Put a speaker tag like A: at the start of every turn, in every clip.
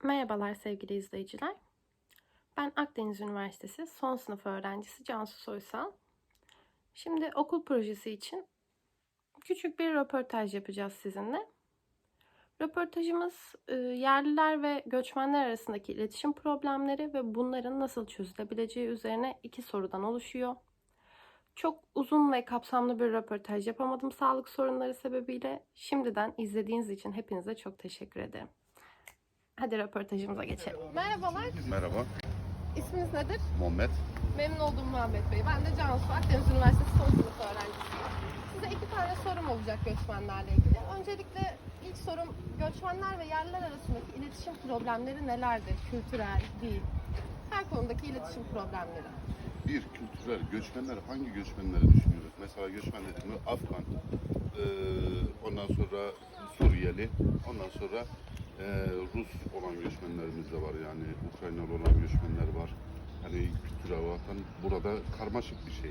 A: Merhabalar sevgili izleyiciler. Ben Akdeniz Üniversitesi son sınıf öğrencisi Cansu Soysal. Şimdi okul projesi için küçük bir röportaj yapacağız sizinle. Röportajımız yerliler ve göçmenler arasındaki iletişim problemleri ve bunların nasıl çözülebileceği üzerine 2 sorudan oluşuyor. Çok uzun ve kapsamlı bir röportaj yapamadım sağlık sorunları sebebiyle. Şimdiden izlediğiniz için hepinize çok teşekkür ederim. Hadi röportajımıza geçelim. Merhabalar.
B: Merhaba,
A: İsminiz nedir?
B: Muhammed.
A: Memnun oldum Muhammed Bey. Ben de Cansu, Akdeniz Üniversitesi son sınıf öğrencisiyim. Size 2 tane sorum olacak göçmenlerle ilgili. Öncelikle ilk sorum, göçmenler ve yerliler arasındaki iletişim problemleri nelerdir? Kültürel, dil, her konudaki iletişim problemleri.
B: Bir, kültürel göçmenler, hangi göçmenleri düşünüyoruz? Mesela göçmen dediğimiz Afgan, ondan sonra Suriyeli, ondan sonra Rus olan göçmenlerimiz de var, yani Ukraynalı olan göçmenler var. Hani kültürel olarak burada karmaşık bir şey.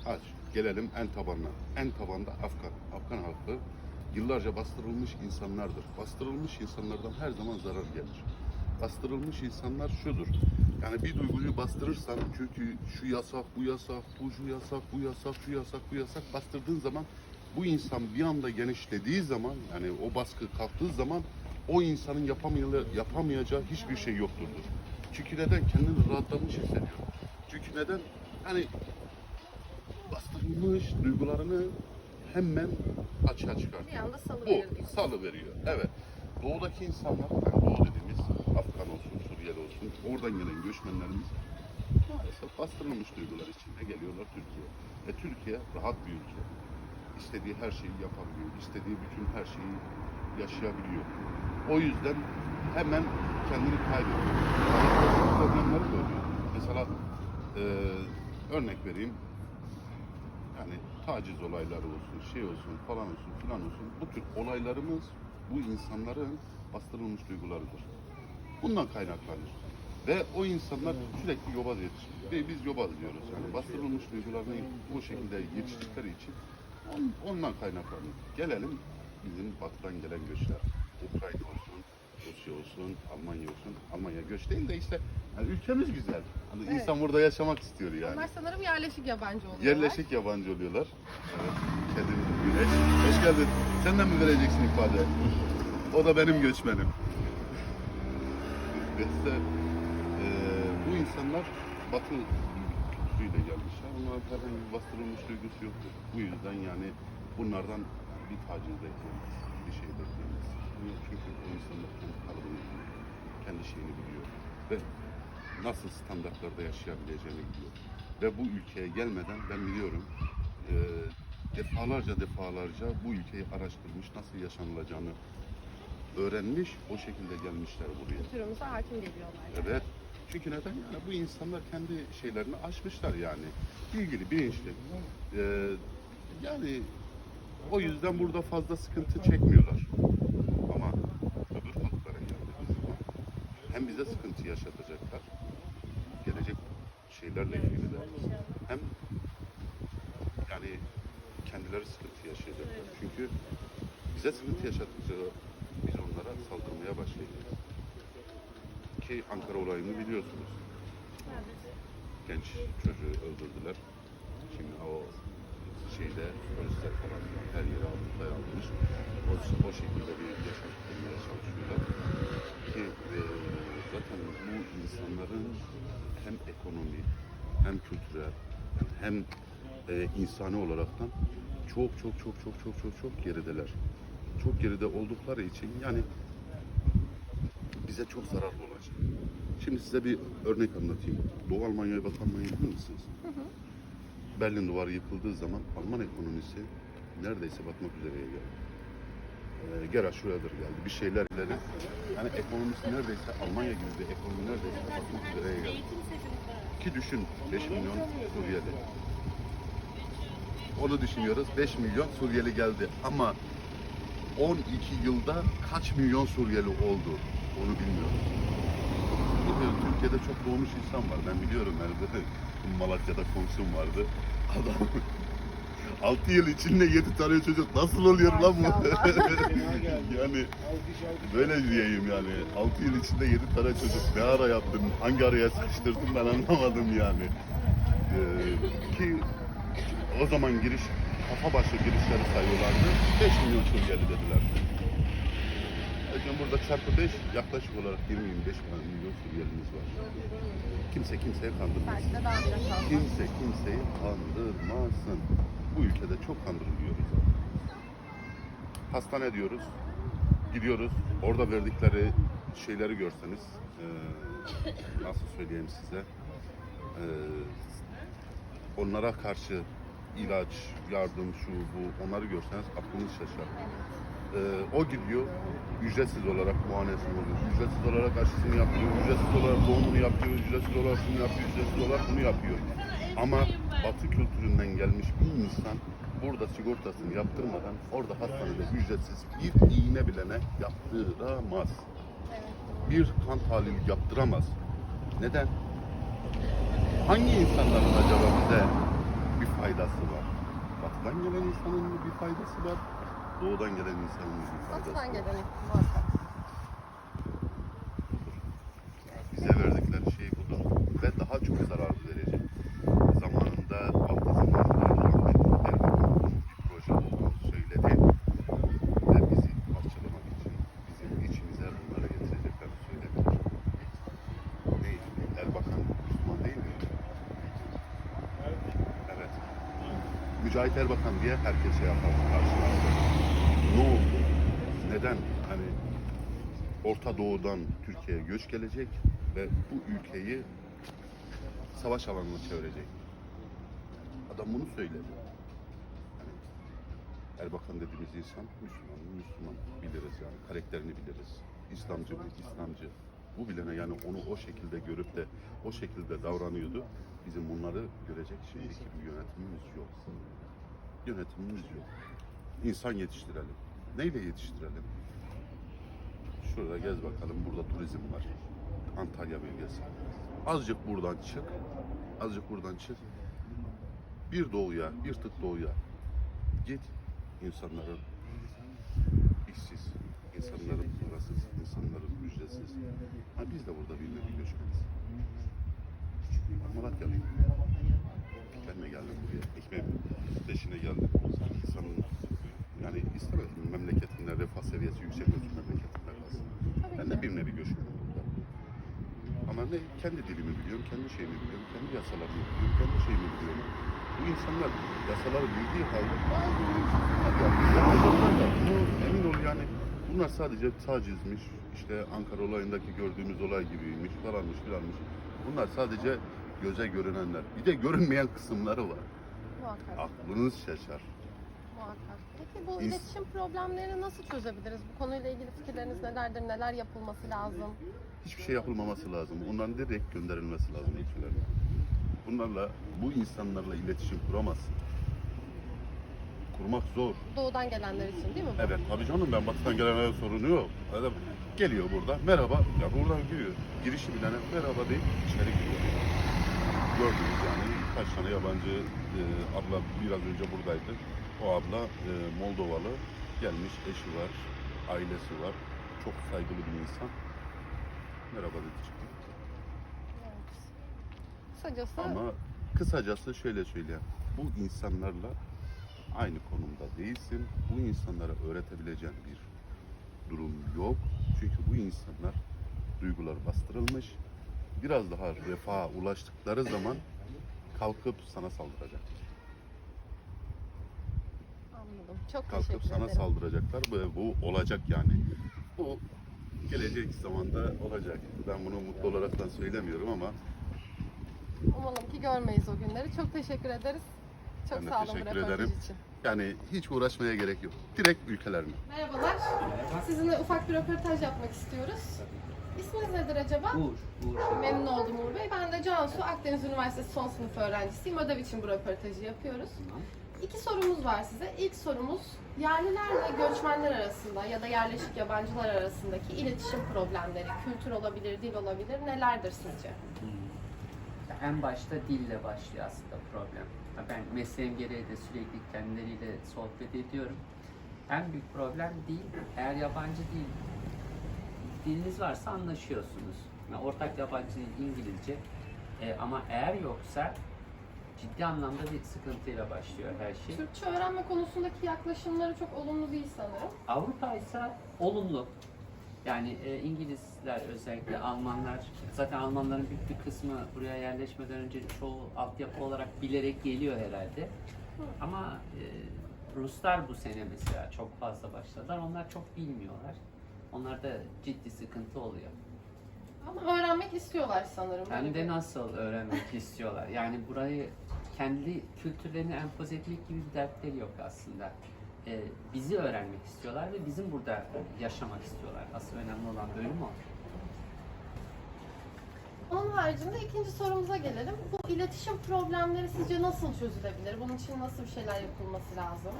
B: Aç, gelelim en tabanına. En tabanda Afgan halkı yıllarca bastırılmış insanlardır. Bastırılmış insanlardan her zaman zarar gelir. Bastırılmış insanlar şudur. Yani bir duyguyu bastırırsan, çünkü şu yasak, bu yasak, bu şu yasak, bu yasak, şu yasak, bu yasak bastırdığın zaman, bu insan bir anda genişlediği zaman, yani o baskı kalktığı zaman o insanın yapamayacağı hiçbir şey yoktur. Çünkü neden? Kendini rahatlamış hissediyor. Çünkü neden? Hani bastırılmış duygularını hemen açığa çıkartıyor.
A: Bir anda salıverir
B: Bu,
A: diyorsun.
B: salıveriyor. Evet. Doğudaki insanlar, yani Doğu dediğimiz Afgan olsun, Suriyeli olsun, oradan gelen göçmenlerimiz maalesef bastırılmış duygular içinde geliyorlar Türkiye'ye. Türkiye rahat bir ülke. İstediği her şeyi yapabiliyor. İstediği bütün her şeyi yaşayabiliyor. O yüzden hemen kendini kaybediyor. Problemleri de oluyor. Mesela örnek vereyim. Yani taciz olayları olsun, şey olsun, falan olsun, filan olsun. Bu tür olaylarımız bu insanların bastırılmış duygularıdır. Bundan kaynaklanır. Ve o insanlar sürekli yobaz yetişiyor. Ve biz yobaz diyoruz. Yani bastırılmış duygularını bu şekilde yetiştikleri için ondan kaynaklanıyor. Gelelim bizim batıdan gelen göçler. Ukrayna olsun, Rusya olsun, Almanya olsun. Almanya göç değil de işte yani ülkemiz güzel. Hani
A: Evet.
B: insan burada yaşamak istiyor yani.
A: Onlar sanırım yerleşik yabancı oluyorlar.
B: Yerleşik yabancı oluyorlar. Evet. Kedim Güneş. Hoş geldin. Sen de mi vereceksin ifade? O da benim göçmenim. Ve bu insanlar Batı kültürüyle gelmişler. Onların herhangi bir bastırılmış duygusu yoktur. Bu yüzden yani bunlardan bir taciz bekleyemeyiz. Bir şey bekleyemeyiz. Çünkü o insanlar kendi kalıbını biliyor. Kendi şeyini biliyor. Ve nasıl standartlarda yaşayabileceğini biliyor. Ve bu ülkeye gelmeden ben biliyorum, defalarca bu ülkeyi araştırmış, nasıl yaşanılacağını öğrenmiş, o şekilde gelmişler buraya.
A: Kültürümüze hakim geliyorlar.
B: Evet. Çünkü neden? Yani bu insanlar kendi şeylerini aşmışlar yani. Bilgili, bilinçli. Yani o yüzden burada fazla sıkıntı çekmiyorlar. Ama öbür halklara geldiğimiz zaman hem bize sıkıntı yaşatacaklar, gelecek şeylerle ilgili de, hem yani kendileri sıkıntı yaşayacaklar. Çünkü bize sıkıntı yaşattıkça biz onlara saldırmaya başlayacağız. Ki Ankara olayını biliyorsunuz. Genç çocuğu öldürdüler. Şimdi o şeyde polisler falan her yere almış. O şekilde bir yaşam kurmaya çalışıyorlar. Ki zaten bu insanların hem ekonomi, hem kültürel, hem insani olaraktan çok gerideler. Çok geride oldukları için yani bize çok zararlı olacak. Şimdi size bir örnek anlatayım. Doğu Almanya'ya bakanmayı bilir misiniz?
A: Hı hı.
B: Berlin Duvarı yıkıldığı zaman Alman ekonomisi neredeyse batmak üzereye geldi. Gera şuradır geldi. Bir şeyler ileri. Yani ekonomisi neredeyse Almanya gibi bir ekonomi neredeyse batmak üzereye geldi. Ki düşün 5 milyon Suriyeli. Onu düşünüyoruz. 5 milyon Suriyeli geldi ama 12 yılda kaç milyon Suriyeli oldu? Onu bilmiyoruz. Türkiye'de çok doğmuş insan var. Ben biliyorum yani. Malatya'da komşum vardı. Adam 6 yıl içinde 7 tane çocuk nasıl oluyor lan bu?
A: Maşallah.
B: Yani böyle diyeyim yani. 6 yıl içinde 7 tane çocuk ne ara yaptın, hangi araya sıkıştırdın ben anlamadım yani. Ki o zaman kafa başı girişleri sayıyorlardı. 5 milyon Suriyeli dediler. Şimdi burada çarpı 5 yaklaşık olarak 20-25 milyon Suriyelimiz var. Kimse kimseye kandırmaz.
A: Belki de daha bile fazla.
B: Kimse kimseyi kandırmasın. Bu ülkede çok kandırılıyoruz. Hastane diyoruz, gidiyoruz, orada verdikleri şeyleri görseniz, nasıl söyleyeyim size, onlara karşı ilaç, yardım, şu bu, onları görseniz aklınız şaşar. O gidiyor, ücretsiz olarak muayenesini oluyor, ücretsiz olarak aşısını yapıyor, ücretsiz olarak doğumunu yapıyor, ücretsiz olarak şunu yapıyor, ücretsiz olarak bunu yapıyor. Ama Batı kültüründen gelmiş bir insan burada sigortasını yaptırmadan orada hastanede ücretsiz bir iğne bilene yaptıramaz. Bir kan tahlili yaptıramaz. Neden? Hangi insanların acaba bize bir faydası var? Batıdan gelen insanın mı bir faydası var? Doğudan gelen insanın mı bir faydası
A: Batıdan
B: var?
A: gelen muhakkak.
B: Bize verdikleri şey budur ve daha çok zarar verecek. Zamanında rahmetli Erbakan'ın bir proje olduğunu söyledi ve bizi parçalamak için bizim içimize bunları getireceklerini söylediler. Değil. Erbakan Müslüman değil mi? Evet. Mücahit Erbakan diye herkes şey yapar, karşılaştı. Ne oldu? Neden? Hani Orta Doğu'dan Türkiye'ye göç gelecek ve bu ülkeyi savaş alanına çevirecek. Adam bunu söyledi. Yani Erbakan dediğimiz insan Müslüman mı? Müslüman. Biliriz yani. Karakterini biliriz. İslamcı mı? İslamcı. Bu bilene yani onu o şekilde görüp de o şekilde davranıyordu. Bizim bunları görecek şimdiki bir yönetimimiz yok. Yönetimimiz yok. İnsan yetiştirelim. Neyle yetiştirelim? Şurada gez bakalım. Burada turizm var. Antalya bölgesi. Azıcık buradan çık. Azıcık buradan çık. Bir doğuya, bir tık doğuya git. İnsanların işsiz, insanların parasız, insanların ücretsiz. Ha biz de burada bir nevi göçmeniz. Malatyalıyım. Ben de geldim buraya. Ekmeğim peşine geldim. İnsanın yani istemedim memleketimde refah seviyesi yüksek olsun memleketimde kalsın. Ben de bir nevi göçmenim burada. Ama ne kendi dilimi biliyorum, kendi şeyimi biliyorum, kendi yasalarımı biliyorum, kendi şeyimi biliyorum. Bu insanlar yasaları bildiği halde emin ol yani bunlar sadece tacizmiş, işte Ankara olayındaki gördüğümüz olay gibiymiş, falanmış filanmış. Bunlar sadece göze görünenler. Bir de görünmeyen kısımları var.
A: Muhakkak.
B: Aklınız şaşar.
A: Muhakkak. Peki bu iletişim problemlerini nasıl çözebiliriz? Bu konuyla ilgili fikirleriniz nelerdir? Neler yapılması lazım?
B: Hiçbir şey yapılmaması lazım. Onların direkt gönderilmesi lazım ülkelerine. Bunlarla, bu insanlarla iletişim kuramazsın. Kurmak zor.
A: Doğudan gelenler için değil mi bu?
B: Evet, tabii canım ben batıdan gelenlere sorunu yok. Adam geliyor burada, merhaba, ya buradan giriyor. Girişi bilene merhaba deyip içeri giriyor. Gördünüz yani kaç tane yabancı abla biraz önce buradaydı. O abla Moldovalı, gelmiş, eşi var, ailesi var. Çok saygılı bir insan. Merhaba dedi çıktı.
A: Evet. Kısacası
B: Ama kısacası şöyle söyleyeyim. Bu insanlarla aynı konumda değilsin. Bu insanlara öğretebileceğin bir durum yok. Çünkü bu insanlar duygular bastırılmış. Biraz daha refaha ulaştıkları zaman kalkıp sana saldıracak.
A: anladım. Çok
B: Kalkıp
A: teşekkür
B: sana
A: ederim.
B: saldıracaklar ve bu olacak yani. Bu gelecek zamanda olacak. Ben bunu mutlu olaraktan söylemiyorum ama
A: Umalım ki görmeyiz o günleri. Çok teşekkür ederiz. Çok
B: ben de
A: sağ olun bu
B: teşekkür
A: röportaj
B: ederim.
A: için.
B: Yani hiç uğraşmaya gerek yok. Direkt ülkelerine.
A: Merhabalar. Sizinle ufak bir röportaj yapmak istiyoruz. İsminiz nedir acaba?
C: Uğur.
A: Memnun oldum Uğur Bey. Ben de Cansu, Akdeniz Üniversitesi son sınıf öğrencisiyim. Ödev için bu röportajı yapıyoruz. İki sorumuz var size. İlk sorumuz, yerlilerle göçmenler arasında ya da yerleşik yabancılar arasındaki iletişim problemleri, kültür olabilir, dil olabilir, nelerdir sizce?
C: En başta dille başlıyor aslında problem. Ben mesleğim gereği de sürekli kendileriyle sohbet ediyorum. En büyük problem dil. Eğer yabancı diliniz varsa anlaşıyorsunuz. Yani ortak yabancı dil İngilizce. Ama eğer yoksa ciddi anlamda bir sıkıntıyla başlıyor her şey.
A: Türkçe öğrenme konusundaki yaklaşımları çok olumlu değil sanırım.
C: Avrupa ise olumlu. Yani İngilizler, özellikle Almanlar, zaten Almanların büyük bir kısmı buraya yerleşmeden önce çoğu altyapı olarak bilerek geliyor herhalde. Ama Ruslar bu sene mesela çok fazla başladılar. Onlar çok bilmiyorlar. Onlarda ciddi sıkıntı oluyor.
A: Ama öğrenmek istiyorlar sanırım.
C: Hem de nasıl öğrenmek istiyorlar. Yani burayı kendi kültürlerini empoze etmek gibi bir dertleri yok aslında. Bizi öğrenmek istiyorlar ve bizim burada yaşamak istiyorlar. Asıl önemli olan bölüm o.
A: Onun haricinde ikinci sorumuza gelelim. Bu iletişim problemleri sizce nasıl çözülebilir? Bunun için nasıl bir şeyler yapılması lazım?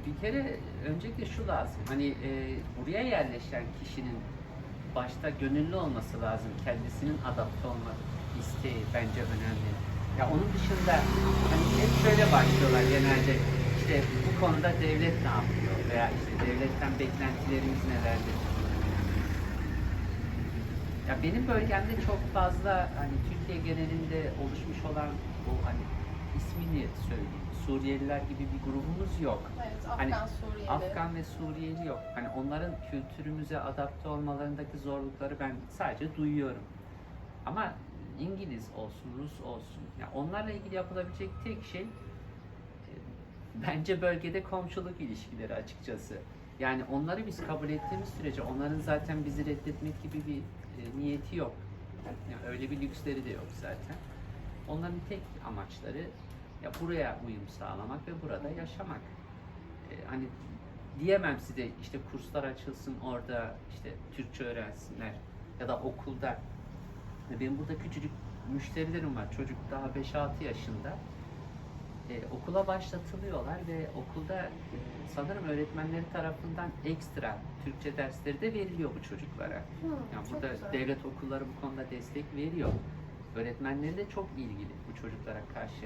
C: Bir kere öncelikle şu lazım. Hani buraya yerleşen kişinin başta gönüllü olması lazım. Kendisinin adapte olmak isteği bence önemli. Ya onun dışında hani hep şöyle başlıyorlar genelde. İşte bu konuda devlet ne yapıyor veya işte devletten beklentilerimiz nelerdir? Ya benim bölgemde çok fazla hani Türkiye genelinde oluşmuş olan bu hani ismini söyleyeyim, Suriyeliler gibi bir grubumuz yok.
A: Evet, Afgan,
C: Hani
A: Suriyeli.
C: Afgan ve Suriyeli yok. Hani onların kültürümüze adapte olmalarındaki zorlukları ben sadece duyuyorum. Ama İngiliz olsun, Rus olsun, ya onlarla ilgili yapılabilecek tek şey bence bölgede komşuluk ilişkileri açıkçası. Yani onları biz kabul ettiğimiz sürece onların zaten bizi reddetmek gibi bir niyeti yok. Yani öyle bir lüksleri de yok zaten. Onların tek amaçları ya buraya uyum sağlamak ve burada yaşamak. Hani diyemem size işte kurslar açılsın orada işte Türkçe öğrensinler ya da okulda. Benim burada küçücük müşterilerim var. Çocuk daha 5-6 yaşında. Okula başlatılıyorlar ve okulda sanırım öğretmenleri tarafından ekstra Türkçe dersleri de veriliyor bu çocuklara. Yani
A: çok
C: burada
A: güzel.
C: devlet okulları bu konuda destek veriyor. Öğretmenleri de çok ilgili bu çocuklara karşı.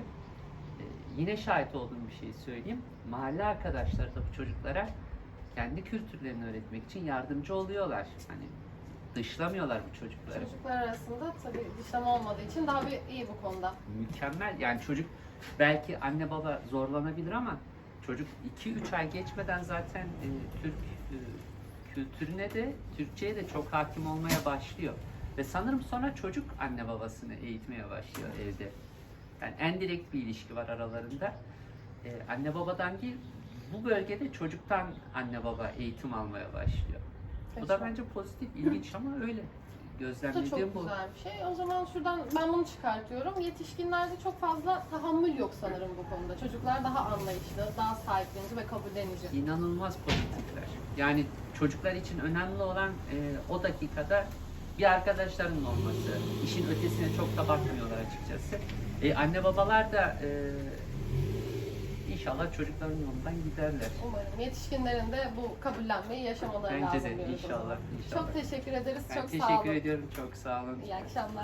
C: Yine şahit olduğum bir şey söyleyeyim. Mahalle arkadaşları da bu çocuklara kendi kültürlerini öğretmek için yardımcı oluyorlar. Hani dışlamıyorlar bu çocukları.
A: Çocuklar arasında tabii dışlama olmadığı için daha bir iyi bu konuda.
C: Mükemmel. Yani çocuk belki anne baba zorlanabilir ama çocuk 2-3 ay geçmeden zaten Türk kültürüne de Türkçe'ye de çok hakim olmaya başlıyor. Ve sanırım sonra çocuk anne babasını eğitmeye başlıyor evde. Yani en direkt bir ilişki var aralarında. Anne babadan değil, bu bölgede çocuktan anne baba eğitim almaya başlıyor. Bu da bence pozitif, ilginç ama öyle.
A: Bu da
C: Gözlemlediğim
A: çok
C: bu.
A: güzel bir şey. O zaman şuradan ben bunu çıkartıyorum. Yetişkinlerde çok fazla tahammül yok sanırım bu konuda. Çocuklar daha anlayışlı, daha sahiplenici ve kabullenici.
C: İnanılmaz pozitifler. Yani çocuklar için önemli olan o dakikada bir arkadaşlarının olması. İşin ötesine çok da bakmıyorlar açıkçası. Anne babalar da inşallah çocukların yolundan giderler.
A: Umarım yetişkinlerin de bu kabullenmeyi yaşamaları
C: Bence
A: lazım.
C: de
A: diyoruz o zaman.
C: inşallah.
A: Çok teşekkür ederiz.
C: Ben
A: çok sağ
C: teşekkür
A: olun.
C: ediyorum. Çok sağ olun.
A: İyi akşamlar.